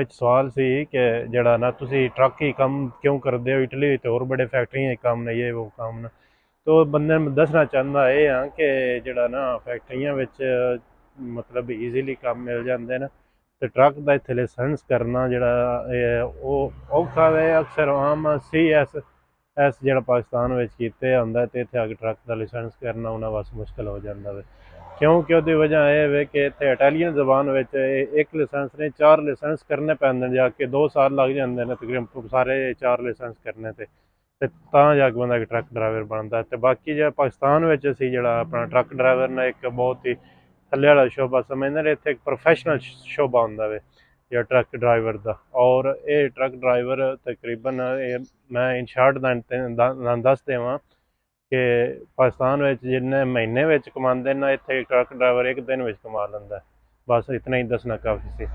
ਵਿੱਚ ਸਵਾਲ ਸੀ ਕਿ ਜਿਹੜਾ ਨਾ ਤੁਸੀਂ ਟਰੱਕ ਹੀ ਕੰਮ ਕਿਉਂ ਕਰਦੇ ਹੋ, ਇਟਲੀ ਤੇ ਹੋਰ ਬੜੇ ਫੈਕਟਰੀਆਂ ਹੀ ਕੰਮ ਨੇ, ਇਹ ਉਹ ਕੰਮ ਨੇ। ਤੋ ਬੰਦੇ ਨੂੰ ਦੱਸਣਾ ਚਾਹੁੰਦਾ ਇਹ ਆ ਕਿ ਜਿਹੜਾ ਨਾ ਫੈਕਟਰੀਆਂ ਵਿੱਚ ਮਤਲਬ ਈਜ਼ੀਲੀ ਕੰਮ ਮਿਲ ਜਾਂਦੇ ਨੇ, ਤੇ ਟਰੱਕ ਦਾ ਇੱਥੇ ਲਾਇਸੈਂਸ ਕਰਨਾ ਜਿਹੜਾ ਉਹ ਔਖਾ ਹੈ। ਅਕਸਰ ਆਮ CS ਜਿਹੜਾ ਪਾਕਿਸਤਾਨ ਵਿੱਚ ਕੀਤੇ ਹੁੰਦਾ, ਤੇ ਇੱਥੇ ਆ ਕੇ ਟਰੱਕ ਦਾ ਲਾਇਸੈਂਸ ਕਰਨਾ ਉਹਨਾਂ ਵਾਸਤੇ ਮੁਸ਼ਕਿਲ ਹੋ ਜਾਂਦਾ ਵੇ। ਕਿਉਂਕਿ ਉਹਦੀ ਵਜ੍ਹਾ ਇਹ ਵੇ ਕਿ ਇੱਥੇ ਇਟਾਲੀਅਨ ਜ਼ਬਾਨ ਵਿੱਚ ਇੱਕ ਲਾਇਸੈਂਸ ਨੇ 4 ਲਾਇਸੈਂਸ ਕਰਨੇ ਪੈਂਦੇ ਨੇ, ਜਾ ਕੇ 2 ਸਾਲ ਲੱਗ ਜਾਂਦੇ ਨੇ ਤਕਰੀਬਨ ਸਾਰੇ 4 ਲਾਇਸੈਂਸ ਕਰਨੇ ਤੇ ਤਾਂ ਜਾ ਕੇ ਬੰਦਾ ਇੱਕ ਟਰੱਕ ਡਰਾਈਵਰ ਬਣਦਾ। ਤੇ ਬਾਕੀ ਜਿਹੜਾ ਪਾਕਿਸਤਾਨ ਵਿੱਚ ਅਸੀਂ ਜਿਹੜਾ ਆਪਣਾ ਟਰੱਕ ਡਰਾਈਵਰ ਨੇ ਇੱਕ ਬਹੁਤ ਹੀ ਥੱਲੇ ਵਾਲਾ ਸ਼ੋਭਾ ਸਮਝਦੇ ਨੇ, ਇੱਥੇ ਇੱਕ ਪ੍ਰੋਫੈਸ਼ਨਲ ਸ਼ੋਭਾ ਹੁੰਦਾ ਵੇ ਜਿਹੜਾ ਟਰੱਕ ਡਰਾਈਵਰ ਦਾ। ਔਰ ਇਹ ਟਰੱਕ ਡਰਾਈਵਰ ਤਕਰੀਬਨ ਮੈਂ ਇਨ ਸ਼ਾਰਟ ਦੱਸ ਦੇਵਾਂ ਕਿ ਪਾਕਿਸਤਾਨ ਵਿੱਚ ਜਿੰਨੇ ਮਹੀਨੇ ਵਿੱਚ ਕਮਾਉਂਦੇ ਨੇ, ਇੱਥੇ ਟਰੱਕ ਡਰਾਈਵਰ ਇੱਕ ਦਿਨ ਵਿੱਚ ਕਮਾ ਲੈਂਦਾ। ਬਸ ਇਤਨਾ ਹੀ ਦੱਸਣਾ ਕਾਫੀ ਸੀ।